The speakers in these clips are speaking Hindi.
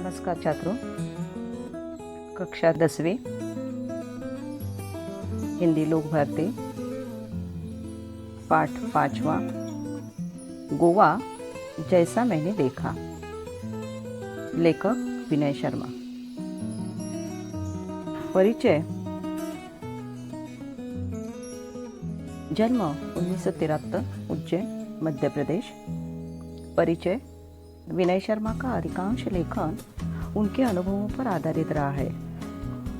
नमस्कार छात्रों। कक्षा 10वीं हिंदी लोक भारती पाठ 5वां गोवा जैसा मैंने देखा। लेखक विनय शर्मा। परिचय। जन्म 1973 उज्जैन मध्य प्रदेश। परिचय। विनय शर्मा का अधिकांश लेखन उनके अनुभवों पर आधारित रहा है।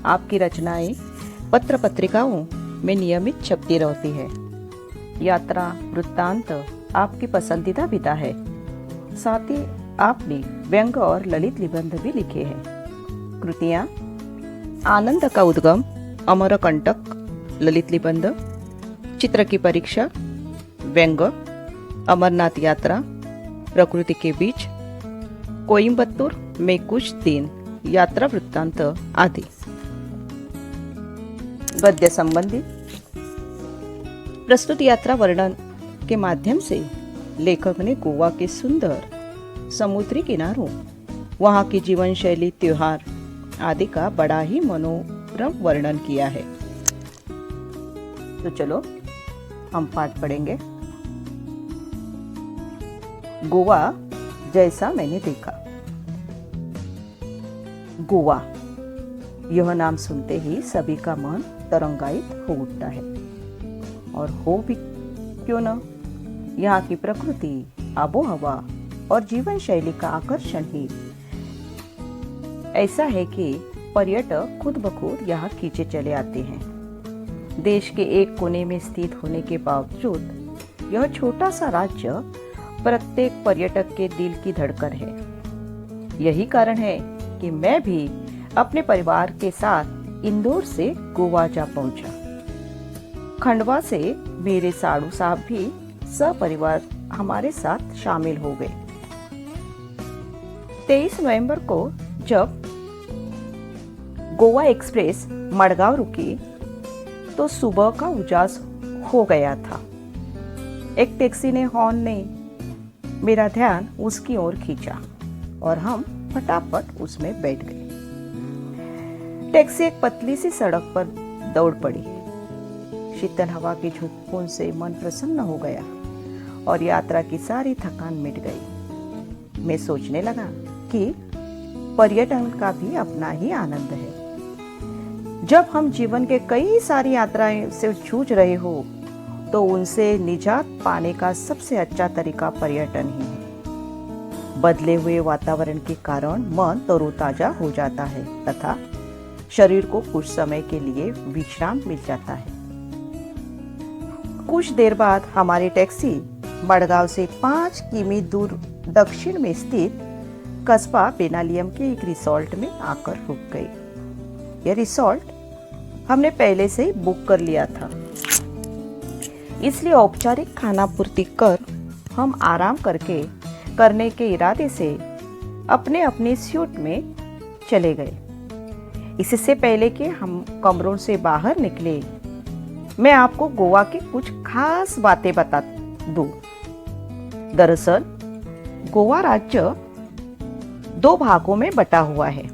आपकी रचनाएं पत्र पत्रिकाओं में नियमित छपती रहती है। यात्रा वृत्तांत आपकी पसंदीदा विधा है। साथ ही आपने व्यंग और ललित निबंध भी लिखे हैं। कृतियां: आनंद का उद्गम, अमरकंटक ललित निबंध, चित्र की परीक्षा, व्यंग, अमरनाथ यात्रा, प्रकृति के बीच, कोयम्बतूर में कुछ दिन, यात्रा वृत्तांत आदि। गद्य संबंधी। प्रस्तुत यात्रा वर्णन के माध्यम से लेखक ने गोवा के सुंदर समुद्री किनारों, वहां की जीवन शैली, त्योहार आदि का बड़ा ही मनोरम वर्णन किया है। तो चलो हम पाठ पढ़ेंगे। गोवा जैसा मैंने देखा। गोवा, यह नाम सुनते ही सभी का मन तरंगायित हो उठता है। और हो भी क्यों न। यहाँ की प्रकृति, आबोहवा और जीवन शैली का आकर्षण ही ऐसा है कि पर्यटक खुद ब खुद यहाँ खींचे चले आते हैं। देश के एक कोने में स्थित होने के बावजूद यह छोटा सा राज्य प्रत्येक पर्यटक के दिल की धड़कन है। यही कारण है कि मैं भी अपने परिवार के साथ इंदौर से गोवा जा पहुंचा। खंडवा से मेरे साड़ू साहब भी सपरिवार हमारे साथ शामिल हो गए। 23 नवंबर को जब गोवा एक्सप्रेस मडगांव रुकी तो सुबह का उजास हो गया था। एक टैक्सी ने हॉर्न ने मेरा ध्यान उसकी ओर खींचा और हम फटाफट उसमें बैठ गए। टैक्सी एक पतली सी सड़क पर दौड़ पड़ी। शीतल हवा के झोंकों से मन प्रसन्न हो गया और यात्रा की सारी थकान मिट गई। मैं सोचने लगा कि पर्यटन का भी अपना ही आनंद है। जब हम जीवन के कई सारी यात्राएं से जूझ रहे हो तो उनसे निजात पाने का सबसे अच्छा तरीका पर्यटन ही है। बदले हुए वातावरण के कारण मन तरोताजा हो जाता है तथा शरीर को कुछ समय के लिए विश्राम मिल जाता है। कुछ देर बाद हमारी टैक्सी मडगांव से 5 किमी दूर दक्षिण में स्थित कस्बा बेनालियम के एक रिसोर्ट में आकर रुक गई। यह रिसोर्ट हमने पहले से ही बुक कर लिया था, इसलिए औपचारिक खाना पूर्ति कर हम आराम करने के इरादे से अपने अपने सूट में चले गए। इससे पहले कि हम कमरों से बाहर निकले, मैं आपको गोवा की कुछ खास बातें बता दूं। दरअसल गोवा राज्य 2 भागों में बटा हुआ है,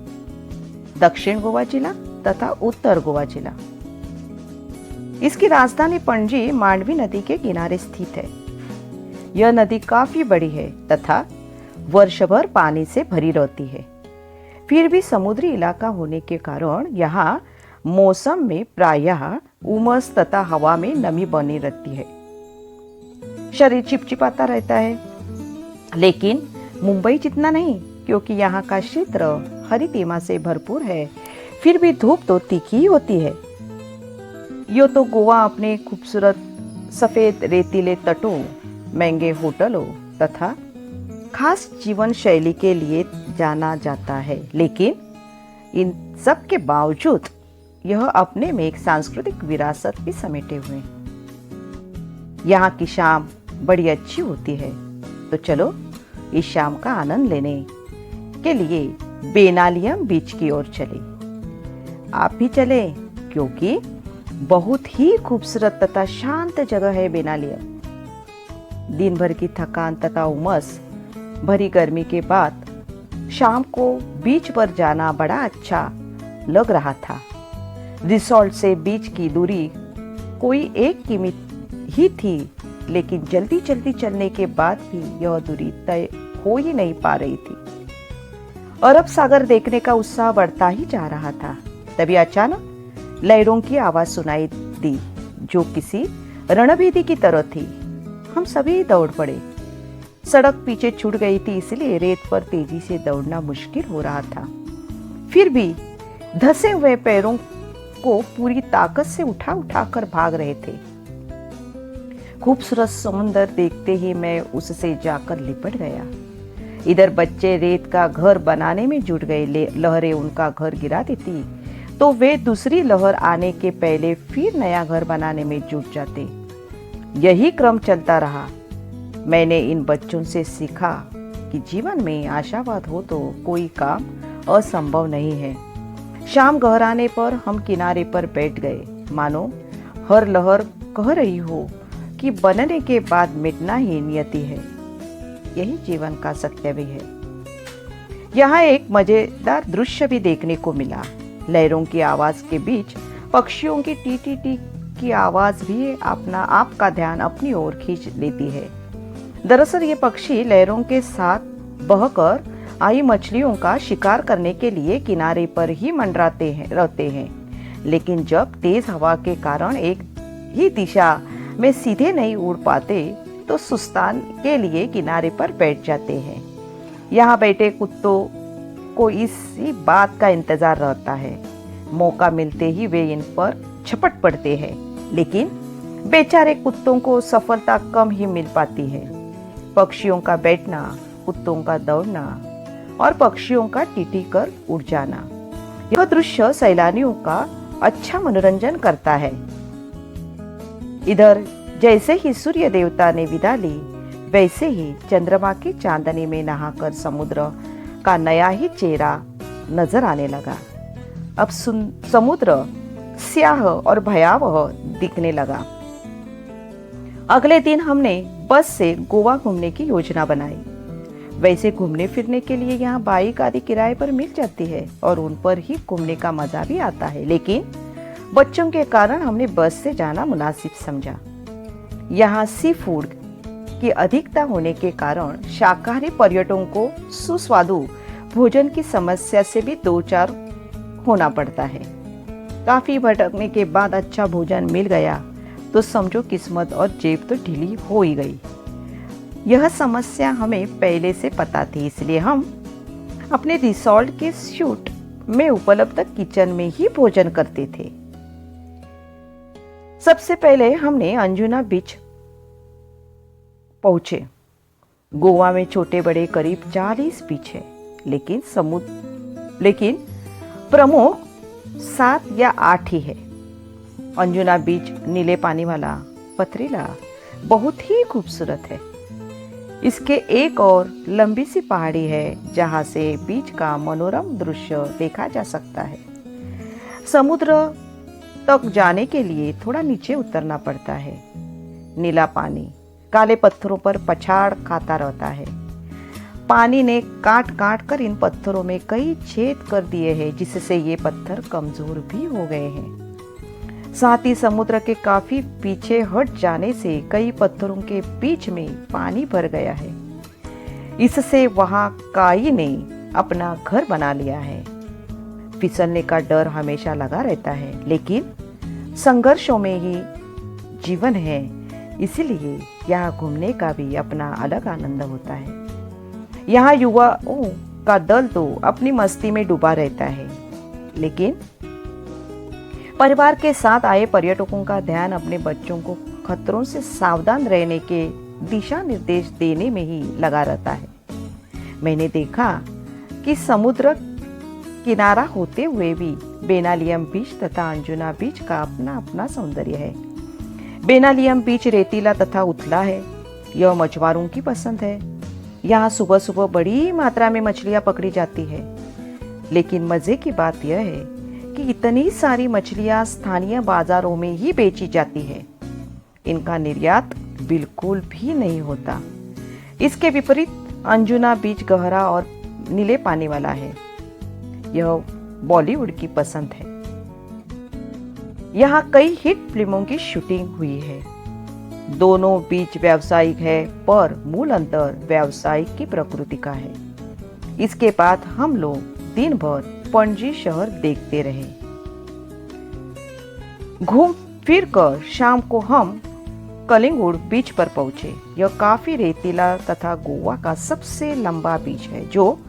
दक्षिण गोवा जिला तथा उत्तर गोवा जिला। इसकी राजधानी पणजी मांडवी नदी के किनारे स्थित है। यह नदी काफी बड़ी है तथा वर्षभर पानी से भरी रहती है। फिर भी समुद्री इलाका होने के कारण यहाँ मौसम में प्रायः उमस तथा हवा में नमी बनी रहती है। शरीर चिपचिपाता रहता है, लेकिन मुंबई जितना नहीं, क्योंकि यहाँ का क्षेत्र हरी तेमा से भरपूर है। फिर भी धूप तो तीखी ही होती है। यो तो गोवा अपने खूबसूरत सफेद रेतीले तटों, महंगे होटलों तथा खास जीवन शैली के लिए जाना जाता है, लेकिन इन सब के बावजूद यह अपने में एक सांस्कृतिक विरासत भी समेटे हुए हैं। यहाँ की शाम बड़ी अच्छी होती है, तो चलो इस शाम का आनंद लेने के लिए बेनालियम बीच की ओर चले। आप भी चले, क्योंकि बहुत ही खूबसूरत तथा शांत जगह है बेनालियम। दिन भर की थकान तथा उमस भरी गर्मी के बाद शाम को बीच पर जाना बड़ा अच्छा लग रहा था। रिसोर्ट से बीच की दूरी कोई 1 किमी ही थी, लेकिन जल्दी जल्दी चलने के बाद भी यह दूरी तय हो ही नहीं पा रही थी। अरब सागर देखने का उत्साह बढ़ता ही जा रहा था। तभी अचानक लहरों की आवाज सुनाई दी, जो किसी रणभेदी की तरह थी। हम सभी दौड़ पड़े। सड़क पीछे छूट गई थी, इसलिए रेत पर तेजी से दौड़ना मुश्किल हो रहा था। फिर भी धंसे हुए पैरों को पूरी ताकत से उठा उठा कर भाग रहे थे। खूबसूरत समुंदर देखते ही मैं उससे जाकर लिपट गया। इधर बच्चे रेत का घर बनाने में जुट गए। लहरें उनका घर गिरा देती तो वे दूसरी लहर आने के पहले फिर नया घर बनाने में जुट जाते। यही क्रम चलता रहा। मैंने इन बच्चों से सीखा कि जीवन में आशावाद हो तो कोई काम असंभव नहीं है। शाम गहराने पर हम किनारे पर बैठ गए, मानो हर लहर कह रही हो कि बनने के बाद मिटना ही नियति है। यही जीवन का सत्य भी है। यहाँ एक मजेदार दृश्य भी देखने को मिला। लहरों की आवाज के बीच पक्षियों की टी टी टी की आवाज भी अपना आपका ध्यान अपनी ओर खींच लेती है। दरअसल ये पक्षी लहरों के साथ बहकर आई मछलियों का शिकार करने के लिए किनारे पर ही मंडराते रहते हैं, लेकिन जब तेज हवा के कारण एक ही दिशा में सीधे नहीं उड़ पाते तो सुस्तान के लिए किनारे पर बैठ जाते हैं। यहाँ बैठे कुत्तों को इसी बात का इंतजार रहता है। मौका मिलते ही वे इन पर झपट पड़ते हैं, लेकिन बेचारे कुत्तों को सफलता कम ही मिल पाती है। पक्षियों का बैठना, कुत्तों का दौड़ना और पक्षियों का टीटी कर उड़ जाना, यह दृश्य सैलानियों का अच्छा मनोरंजन करता है। इधर जैसे ही सूर्य देवता ने विदा ली, वैसे ही चंद्रमा की चांदनी में नहाकर समुद्र का नया ही चेहरा नजर आने लगा। अब समुद्र स्याह और भयावह दिखने लगा। अगले दिन हमने बस से गोवा घूमने की योजना बनाई। वैसे घूमने फिरने के लिए यहाँ बाइक आदि किराए पर मिल जाती है और उन पर ही घूमने का मजा भी आता है, लेकिन बच्चों के कारण हमने बस से जाना मुनासिब समझा। यहाँ सी फूड की अधिकता होने के कारण शाकाहारी पर्यटकों को सुस्वादु भोजन की समस्या से भी दो चार होना पड़ता है। काफी भटकने के बाद अच्छा भोजन मिल गया तो समझो किस्मत और जेब तो ढीली हो ही गई। यह समस्या हमें पहले से पता थी, इसलिए हम अपने रिसोर्ट के सूट में उपलब्ध किचन में ही भोजन करते थे। सबसे पहले हमने अंजुना बीच पहुंचे। गोवा में छोटे बड़े करीब 40 बीच है, लेकिन प्रमुख 7 या 8 ही है। अंजुना बीच नीले पानी वाला, पथरीला, बहुत ही खूबसूरत है। इसके एक और लंबी सी पहाड़ी है जहां से बीच का मनोरम दृश्य देखा जा सकता है। समुद्र तक जाने के लिए थोड़ा नीचे उतरना पड़ता है। नीला पानी काले पत्थरों पर पछाड़ खाता रहता है। पानी ने काट काट कर इन पत्थरों में कई छेद कर दिए हैं, जिससे ये पत्थर कमजोर भी हो गए हैं। साथ ही समुद्र के काफी पीछे हट जाने से कई पत्थरों के बीच में पानी भर गया है। इससे वहां काई ने अपना घर बना लिया है। फिसलने का डर हमेशा लगा रहता है, लेकिन संघर्षों में ही जीवन है, इसलिए यहाँ घूमने का भी अपना अलग आनंद होता है। यहाँ युवाओं का दल तो अपनी मस्ती में डूबा रहता है, लेकिन परिवार के साथ आए पर्यटकों का ध्यान अपने बच्चों को खतरों से सावधान रहने के दिशा निर्देश देने में ही लगा रहता है। मैंने देखा कि समुद्र किनारा होते हुए भी बेनालियम बीच तथा अंजुना बीच का अपना अपना सौंदर्य है। बेनालियम बीच रेतीला तथा उथला है। यह मछुआरों की पसंद है। यहाँ सुबह सुबह बड़ी मात्रा में मछलियाँ पकड़ी जाती है, लेकिन मजे की बात यह है कि इतनी सारी मछलियाँ स्थानीय बाजारों में ही बेची जाती है। इनका निर्यात बिल्कुल भी नहीं होता। इसके विपरीत अंजुना बीच गहरा और नीले पानी वाला है। यह बॉलीवुड की पसंद है। यहाँ कई हिट फिल्मों की शूटिंग हुई है। दोनों बीच व्यावसायिक है, पर मूल अंतर व्यावसायिक की प्रकृति का है। इसके बाद हम लोग दिन भर पणजी शहर देखते रहे। घूम फिर कर शाम को हम कलिंगुड बीच पर पहुंचे। यह काफी रेतीला तथा गोवा का सबसे लंबा बीच है, जो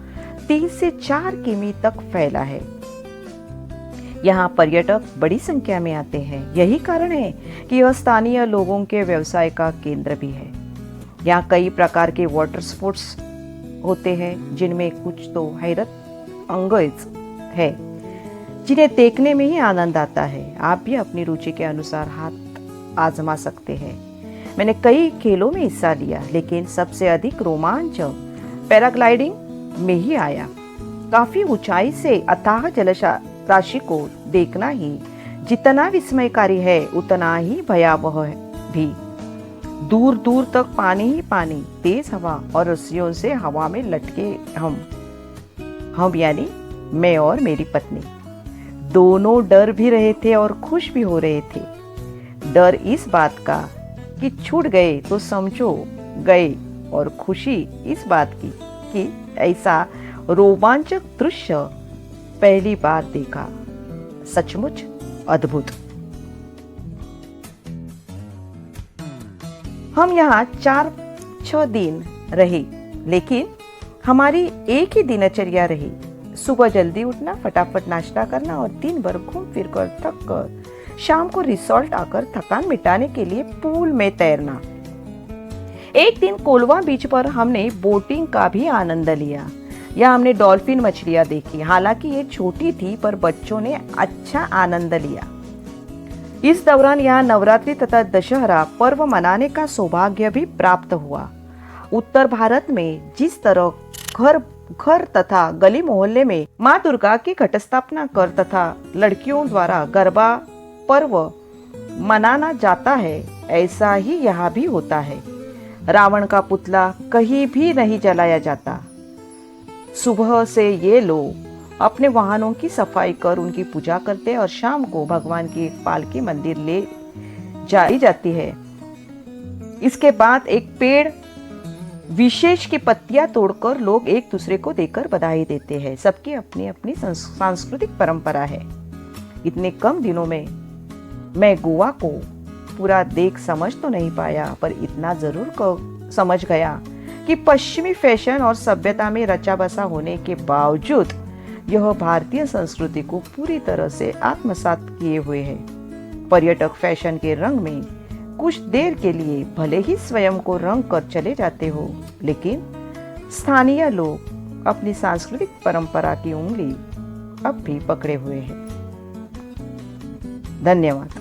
3 से 4 किमी तक फैला है। यहाँ पर्यटक बड़ी संख्या में आते हैं। यही कारण है कि यह स्थानीय लोगों के व्यवसाय का केंद्र भी है। यहाँ कई प्रकार के वाटर स्पोर्ट्स होते हैं, जिनमें कुछ तो हैरत अंगेज है, जिन्हें देखने में ही आनंद आता है। आप भी अपनी रुचि के अनुसार हाथ आजमा सकते हैं। मैंने कई खेलों में हिस्सा लिया, लेकिन सबसे अधिक रोमांच पैराग्लाइडिंग में ही आया। काफी ऊंचाई से अथाह जलराशि को देखना ही जितना विस्मयकारी है, उतना ही भयावह भी। दूर दूर तक पानी ही पानी, तेज हवा और रस्सियों से हवा में लटके हम यानी मैं और मेरी पत्नी दोनों डर भी रहे थे और खुश भी हो रहे थे। डर इस बात का कि छूट गए तो समझो गए, और खुशी इस बात की कि ऐसा रोमांचक दृश्य पहली बार देखा। सचमुच अद्भुत। हम यहाँ 4-6 दिन रहे, लेकिन हमारी एक ही दिनचर्या रही। सुबह जल्दी उठना, फटाफट नाश्ता करना और दिन भर घूम फिर कर थक कर शाम को रिसोर्ट आकर थकान मिटाने के लिए पूल में तैरना। एक दिन कोलवा बीच पर हमने बोटिंग का भी आनंद लिया। यहाँ हमने डॉल्फिन मछलियां देखी। हालांकि ये छोटी थी, पर बच्चों ने अच्छा आनंद लिया। इस दौरान यहाँ नवरात्रि तथा दशहरा पर्व मनाने का सौभाग्य भी प्राप्त हुआ। उत्तर भारत में जिस तरह घर घर तथा गली मोहल्ले में माँ दुर्गा की घट स्थापना कर तथा लड़कियों द्वारा गरबा पर्व मनाना जाता है, ऐसा ही यहाँ भी होता है। रावण का पुतला कहीं भी नहीं जलाया जाता। सुबह से ये लोग अपने वाहनों की सफाई कर उनकी पूजा करते हैं और शाम को भगवान की एक पालकी मंदिर ले जाई जाती है। इसके बाद एक पेड़ विशेष की पत्तियां तोड़कर लोग एक दूसरे को देकर बधाई देते हैं। सबकी अपनी अपनी सांस्कृतिक परंपरा है। इतने कम दिनों में मैं गोवा को पूरा देख समझ तो नहीं पाया, पर इतना जरूर समझ गया कि पश्चिमी फैशन और सभ्यता में रचा बसा होने के बावजूद यह भारतीय संस्कृति को पूरी तरह से आत्मसात किए हुए है। पर्यटक फैशन के रंग में कुछ देर के लिए भले ही स्वयं को रंग कर चले जाते हो, लेकिन स्थानीय लोग अपनी सांस्कृतिक परंपरा की उंगली अब भी पकड़े हुए हैं। धन्यवाद।